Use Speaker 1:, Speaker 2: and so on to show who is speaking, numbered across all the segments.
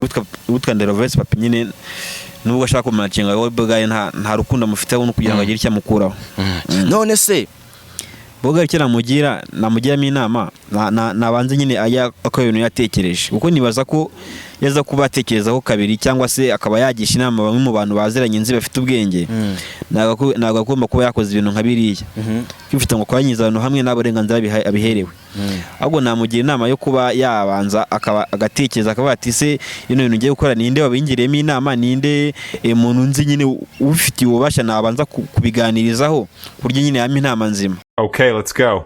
Speaker 1: witwa Nderoves Papi nyine nubwo ashaka kumanacinga we Bogari nta rukundo amufiteho no kugira ngo agire icyo amukuraho.
Speaker 2: None se
Speaker 1: Bogari icyo namugiramo inama nabanze nyine aya ako ibintu yatekereje kuko nibaza ko yaza kuba atekerezaho kabiri cyangwa se akaba yagisha inama bamwe mu bantu baziranye nzi bafite ubwenge ntabwo agomba kuba yakoze ibintu nka biriya kwifite ngo kwanyiza abantu hamwe n'abarenganzira abiherewe. Ahubwo namugira inama yo kuba yabanza agatekereza akaba ati se ino bintu ngiye gukora ninde wabingiriyemo inama, ninde umuntu nzi nyine ufite ububasha nabanza kubiganirizaho kurya nyine yampa inama nzima.
Speaker 3: Okay, let's go.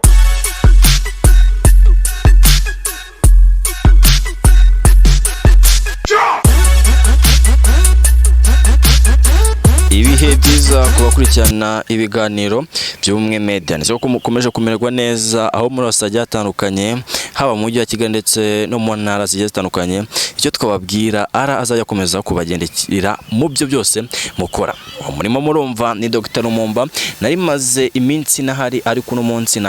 Speaker 2: Ibihe byiza kubakurikirana ibiganiro by'Ubumwe Media. Nizere ko mukomeje kumererwa neza aho muri hose hatandukanye, haba mu mujyi wa Kigali ndetse no mu ntara zigiye zitandukanye. Icyo twababwira azajya komeza kubagendekira mu byo byose mukora. Umurimo murumva ni Dr. Lumumba. Nari maze iminsi nahari ariko no munsi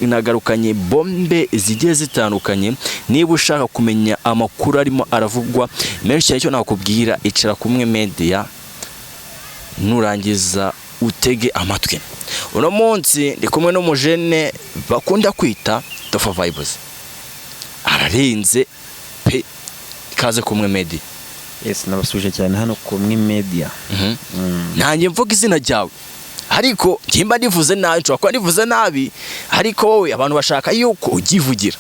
Speaker 2: nagarukanye bombe zigiye zitandukanye. Niba ushaka kumenya amakuru arimo aravugwa menshi cyane, cyo nakubwira icara ku Ubumwe Media nurangiza utege amatwi. Uno munsi ndi kumwe n'umujene bakunda kwita Tofa Vibes. Ararinze pe, kaze ku Ubumwe Media.
Speaker 1: Yes, nabasuje cyane hano ku Ubumwe Media.
Speaker 2: Nanjye mvuga izina ryawe ariko kimba ndivuze nabi, nshobora kuba ndivuze nabi ariko wowe abantu bashaka yuko ugivugira.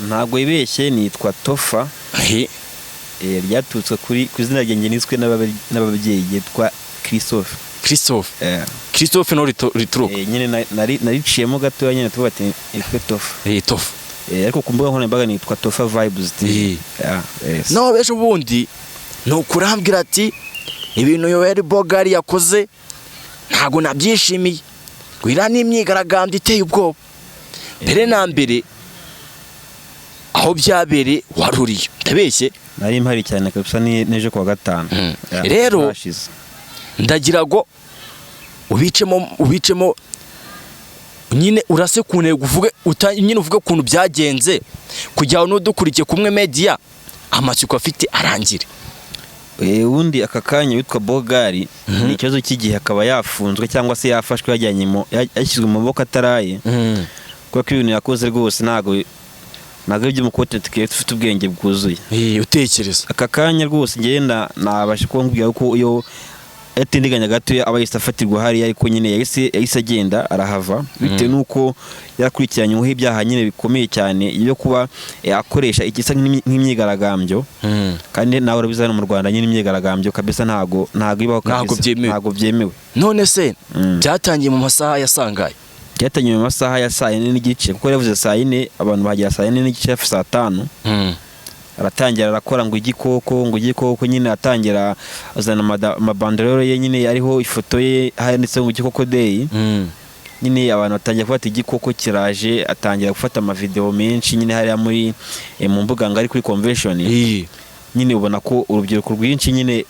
Speaker 1: Ntago ibeshye nitwa Tofa. Ryatutswe ku izina ryanjye niswe n'ababyeyi yitwa
Speaker 2: Christophe no rituruka
Speaker 1: nyine nariciyemo gato nyine tuvuga ati nitwe Tofa. Ariko ku mbuga nkoranyambaga nitwa Tofa Vibes.
Speaker 2: No beje ubundi no kurambwira ati ibintu Yoel Bogari yakoze ntago nabyishimiye. Gwira n'imyigaragambyo iteye ubwoba. Mbere na mbere aho byabere waruriye. Ndabeshye
Speaker 1: nari mpari cyane kabisa neje kwa gatanu.
Speaker 2: Rero ndagira ngo ubicemo nyine urase kuntego uvuge nyine uvuge kuntu byagenze kujya no dukurikiye ku Ubumwe Media amatsiko afite arangire.
Speaker 1: Ubundi aka kanya witwa Bogari ni ikibazo cy'igihe akaba yafunzwe cyangwa se yafashwe yashyizwe mu maboko ataraye kuko ibintu yakoze rwose ntago ibyo mukote ufite ubwenge bwuzuye.
Speaker 2: Utekereza
Speaker 1: aka kanya rwose ngenda nabasha kumbwira ko iyo yatindiganya gato aba yisafatirwa hari ariko nyine yahise agenda arahava bitewe nuko yakurikiranyweho ibyaha nyine bikomeye cyane iyo kuba akoresha igisa nk'imyigaragambyo kandi nawe urabiza hano mu Rwanda nyine imyigaragambyo kabisa ntago ibaho kabisa, ntago byemewe.
Speaker 2: None se byatangiye mu masaha yasangaye?
Speaker 1: Byatangiye mu masaha ya 4:30 kuko yavuze 4 abantu bagira 4:30 hafi 5. Aratangira arakora ngo igikoko nyine atangira azana amabanderole ye nyine ariho ifoto ye handitse ngo igikoko day. Nyine abantu batangira gufata igikoko kiraje, atangira gufata ama video menshi nyine hari muri mu mbuga ngari kuri convention. Nyine ubona ko urubyiruko rwinshi nyine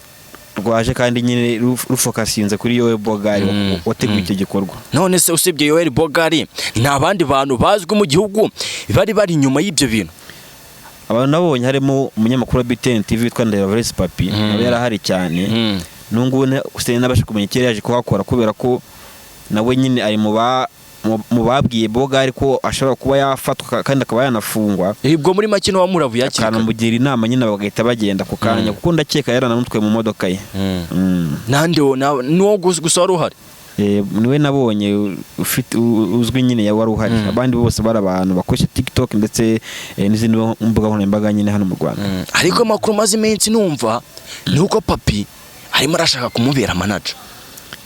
Speaker 1: rwaje kandi nyine rufokasinze kuri Yoel Bogari wateguye icyo gikorwa.
Speaker 2: None se usibye Yoel Bogari nta bandi bantu bazwi mu gihugu bari inyuma y'ibyo bintu?
Speaker 1: Abantu nabonye harimo umunyamakuru wa BTN TV witwa Nderoves Papi nawe yarahari cyane. Nungu n'abasha kumenya icyo yaje kuhakora kubera ko nawe nyine ari mu babwiye Bogari ko ashobora kuba yafatwa kandi akaba yanafungwa.
Speaker 2: Ibwo muri make no wamuravu yakika
Speaker 1: akanamugira inama nyine bagahita bagenda ku kanya kuko ndakeka yaranamutwe mu modoka ye.
Speaker 2: Nande no gusa wari uhari?
Speaker 1: Niwe nabonye ufite uzwi nyine ya wari uhari. Abandi bose bari abantu bakoresha TikTok ndetse n'izindi mbuga nkoranyambaga nyine hano mu Rwanda.
Speaker 2: Ariko makuru maze iminsi numva nuko Papi arimo arashaka kumubera manager.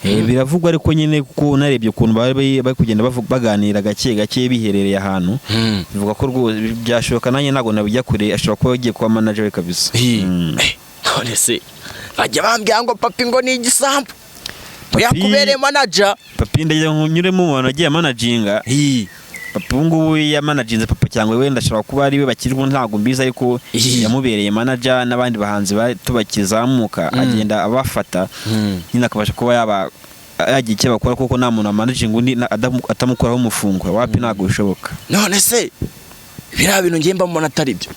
Speaker 1: Biravugwa ariko nyine kuko narebye ukuntu bari kugenda baganira gake biherereye ahantu. Bivuga ko rwose byashoboka nanjye ntago nabijya kure, ashobora kuba yagiye kuba manager we kabisa.
Speaker 2: None se bajya bambwira ngo Papi ngo ni igisambu yakubereye manager.
Speaker 1: Papi ndagira ngo nyuremo umuntu agiye managinga. Papi ngubu ya managinze Papa cyangwa wenda ashobora kuba ari we bakirwa ntago mbiza ariko yamubereye manager n'abandi bahanzi tubakizamuka agenda abafata nyine akabasha kuba yaba yagiye icyo bakora kuko nta muntu managing undi atamukoraho umufungwa wapi ntago bishoboka.
Speaker 2: None se biriya bintu ngiye mbona atari byo?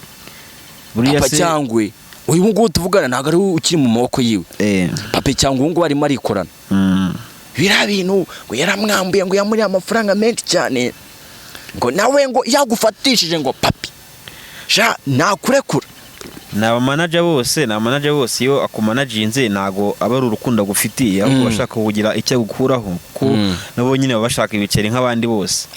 Speaker 2: Papa Cyangwe uyu nguyu tuvugana ntabwo ari ukiri mu maboko yiwe. Papa Cyangwe ubu ngubu arimo arikorana. Biriya bintu ngo yaramwambuye ngo yamuriye amafaranga menshi cyane ngo nawe ngo yagufatishije ngo papi nakurekura.
Speaker 1: Ni abamanager bose iyo akumanaginze ntago aba ari urukundo agufitiye ahubwo bashaka kugira icyo agukuraho ko nabo nyine baba bashaka ibiceri nk'abandi bose.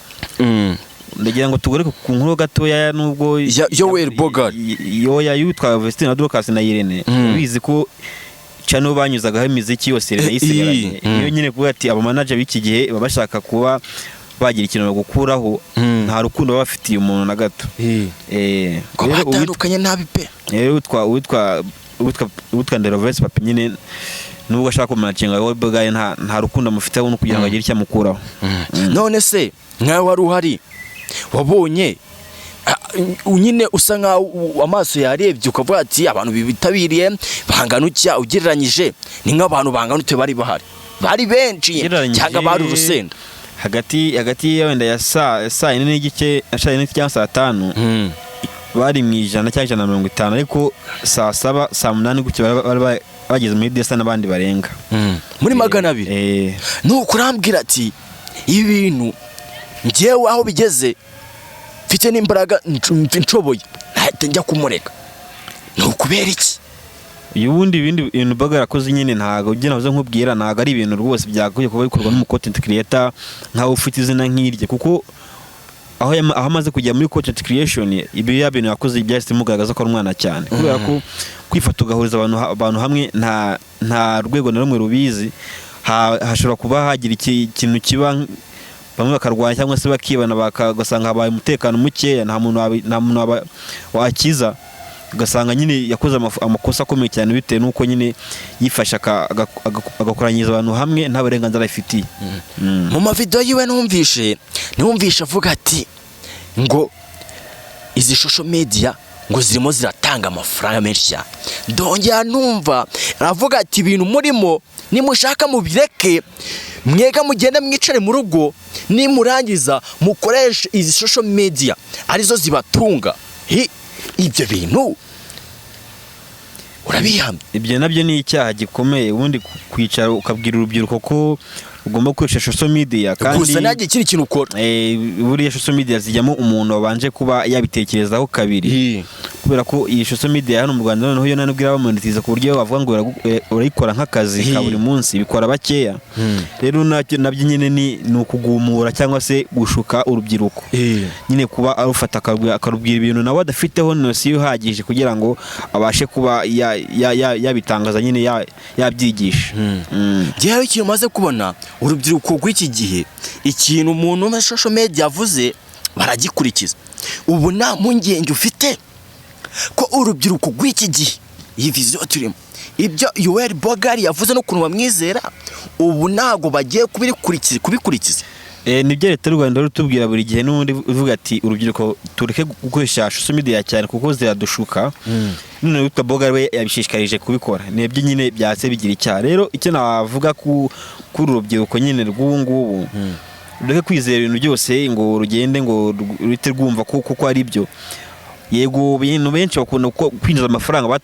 Speaker 1: Ndagira ngo tugore ku nkuru gatoya nubwo
Speaker 2: Yoel Bogard
Speaker 1: yoya yitwa Vestine na Dorcas na Irene bizi ko cyane banyuzagaho imiziki yose Irene yisigaranye. Iyo nyine kuvuga ati abamanager b'iki gihe baba bashaka kuba bagira ikintu bagukuraho nta rukundo baba bafitiye umuntu na gato.
Speaker 2: Ko batandukanye nabi pe.
Speaker 1: Rero witwa Nderovesi Papi nyine nubwo ashaka kumanaginga Yoel Bogard nta rukundo amufiteho no kugira ngo agire icyo amukuraho.
Speaker 2: None se nkawe wari uhari wabonye nyine usa nkaho amaso yarebye ukavuga ati abantu bitabiriye bangana ucya ugereranyije ni nk'abantu bangana ute bari bahari bari benshi cyangwa bari urusenda
Speaker 1: hagati wenda ya saa 4 n'igice cyangwa saa 5 bari mu 100 cyangwa 150 ariko saa 7 saa 8 gutyo bari bageze muri desa n'abandi barenga
Speaker 2: muri 200. Nuko urambwira ati ibintu njyewe aho bigeze mfite n'imbaraga nshoboye ntahita njya kumureka. Ni ukubera iki?
Speaker 1: Ubundi ibindi bintu Bogard akoze nyine ntago ugena uze nkubwira ntago ari ibintu rwose byakwiye kuba bikorwa n'umu content creator nkaho ufite izina nk'irye kuko aho amaze kujya muri content creation ibi bintu yakoze byahise mugaragaza ko ari umwana cyane kubera ko kwifata ugahuriza abantu hamwe nta rwego na rumwe rubizi hashobora kuba hagira ikintu kiba bamwe bakarwanya cyangwa se bakibana bagasanga habaye umutekano mukeya nta muntu wakiza ugasanga nyine yakoze amakosa akomeye cyane bitewe nuko nyine yifasha agakoranyiriza abantu hamwe nta burenganzira afitiye.
Speaker 2: Mu mavideo yiwe numvishe avuga ati ngo izi social media ngo zirimo ziratanga amafaranga menshi cyane. Ndongera numva aravuga ati ibintu murimo nimushaka mubireke mwega mugende mwicare mu rugo nimurangiza mukoresha izi social media arizo zibatunga. Ibyo bintu urabihamye.
Speaker 1: Ibyo nabyo ni icyaha gikomeye ubundi kwicara ukabwira urubyiruko ko ugomba gukoresha social media kandi
Speaker 2: gusa nage kiri kintu ukora.
Speaker 1: Buriya social media zijyamo umuntu wabanje kuba yabitekerezaho kabiri kubera ko iyi social media hano mu Rwanda noneho yo nanubwira bamonetiza ku buryo bavuga ngo urayikora nk'akazi ka buri munsi bikora bakeya. Rero nabyo nyine ni ukugumura cyangwa se gushuka urubyiruko nyine kuba arufata akarubwira ibintu nawe adafiteho nosi uhagije kugira ngo abashe kuba yabitangaza nyine yabyigisha.
Speaker 2: Gihe ikintu maze kubona urubyiruko rw'iki gihe ikintu umuntu muri social media yavuze baragikurikiza. Ubu nta mpungenge ufite ko urubyiruko rw'iki gihe iyi vision turimo ibyo Yoel Bogard yavuze no kuntu bamwizera ubu ntago bagiye kubikurikiza.
Speaker 1: Nibyo leta y'u Rwanda rutubwira buri gihe n'ubundi uvuga ati urubyiruko tureke gukoresha social media cyane kuko ziradushuka. None witwa Bogard we yabishishikarije kubikora nibyo nyine byatse bigira icyaha. Rero icyo navuga kuri urubyiruko nyine rw'ubu ngubu ureke kwizera ibintu byose ngo rugende ngo ruhite rwumva kuko ari byo. Yego ibintu benshi bakunda kwinjiza amafaranga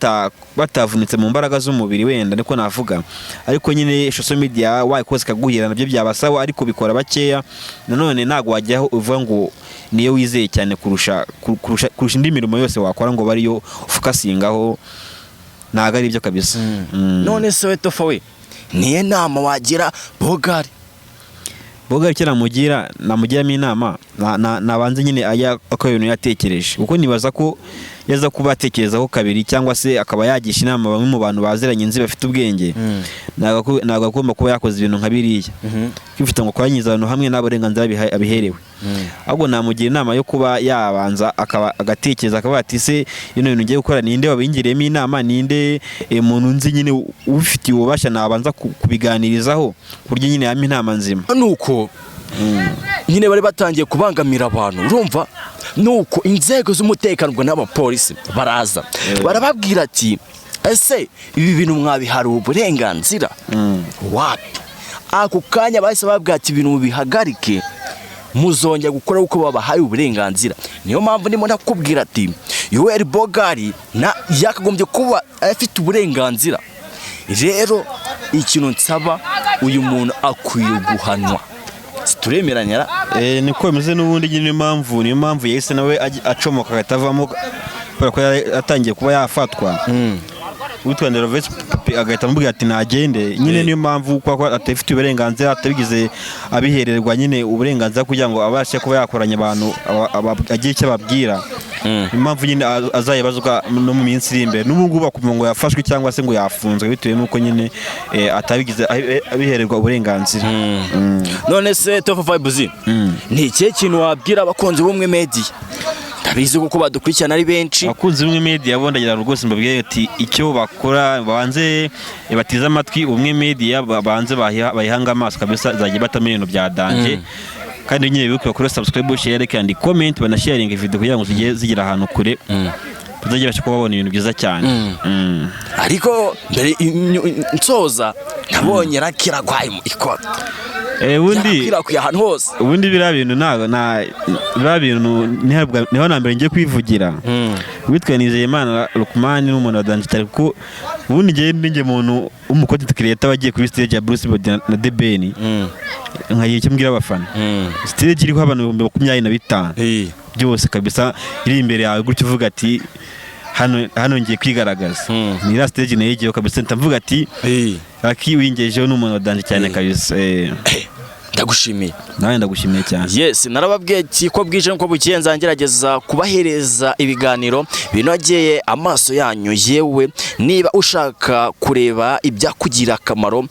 Speaker 1: batavunitse mu mbaraga z'umubiri wenda niko navuga ariko nyine social media wayikoze kaguhira nabyo byabasawa ariko bikora bakeya. Nanone ntago wajyaho uvuga ngo niyo wizeye cyane kurusha indi mirimo yose wakora ngo bariyo ufukasingaho ntago ari byo kabisa.
Speaker 2: None se we tofawe niye nama wagira Bogard
Speaker 1: icyo namugiramo inama nabanze nyine ako ibintu yatekereje kuko nibaza ko yaza kuba atekerezaho kabiri cyangwa se akaba yagisha inama bamwe mu bantu baziranye nzi bafite ubwenge ntago agomba kuba yakoze ibintu nka biriya kwifata ngo kwarangiza abantu hamwe n'aburenganzira abiherewe. Ahubwo namugira inama yo kuba yabanza agatekereza akavuga ati se ino bintu ngiye gukora ninde wabingiriyemo inama ninde umuntu nzi nyine ubifitiye ububasha nabanza kubiganirizaho kurya nyine yama inama nzima.
Speaker 2: Nuko nyine bari batangiye kubangamira abantu urumva nuko inzego z'umutekano n'abapolisi baraza barababwira ati ese ibi bintu mwabihari uburenganzira wapi. Ako kanya bahise babwira ati ibintu bihagarike muzongera gukora uko babahaye uburenganzira. Niyo mpamvu ndimo ndakubwira ati Yoel Bogari yakagombye kuba afite uburenganzira. Rero ikintu nsaba uyu muntu akwiye guhanwa. Situremeranya
Speaker 1: niko bimeze n'ubundi niyo mpamvu yese nawe acomoka agatavamo kubera ko atangiye kuba yafatwa. Witwa Nerovesi agahita amubwira ati nagende nyine. Niyo mpamvu kuko atafite uburenganzira, atabigize abihererwa nyine uburenganzira kugira ngo abashe kuba yakoranya abantu agiye icyo ababwira. Impamvu nyine azayibazwa no mu minsi iri imbere. N'ubu ngubu bakumva ngo yafashwe cyangwa se ngo yafunzwe bitewe n'uko nyine atabigize abihererwa uburenganzira.
Speaker 2: None se Top 5 Buzi ni ikihe kintu wabwira abakunzi b'Ubumwe Media? Ndabizi kuko badukurikirana ari benshi. Abakunzi b'Ubumwe Media bo ndagira rwose mbabwire ati icyo bakora babanze batiza amatwi Ubumwe Media, babanze bayihanga amaso kabisa, zagiye batama ibintu bya danje. Kandi nyine bibuke bakora subscribe, share kandi comment, banasharing video kugira ngo zigira ahantu kure tuzajya basha kubabona ibintu byiza cyane. Ariko mbere nsoza nabonye rakira gwaye mu ikota. Ubundi bira bintu niho nambere ngiye kwivugira. Witwa Nizeyimana Lukman n'umuntu wa Danje, kuko ubundi ngiye muntu umukote creator wagiye kuri stage ya Bruce Melody na The Ben. Nkagiye cyambwira abafana stage iriho abantu 25 byose kabisa iri imbere yawe gutyo uvuga ati hano ngiye kwigaragaza. Ni la stage nayigiye kabisa ndavuga ati aki wingejeho n'umuntu wa Danje cyane kabisa. Ndagushimiye. Nawe ndagushimiye cyane. Yes, narababwiye ko bwije nko bukiyenza ngerageza kubahereza ibiganiro binogeye amaso yanyu. Yewe niba ushaka kureba ibyakugira akamaro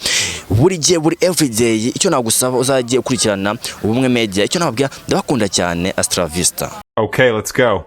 Speaker 2: buri gihe buri everyday, icyo nagusaba uzagiye ukurikirana Ubumwe Media. Icyo nababwira ndabakunda cyane. Astra Vista.
Speaker 3: Okay, let's go.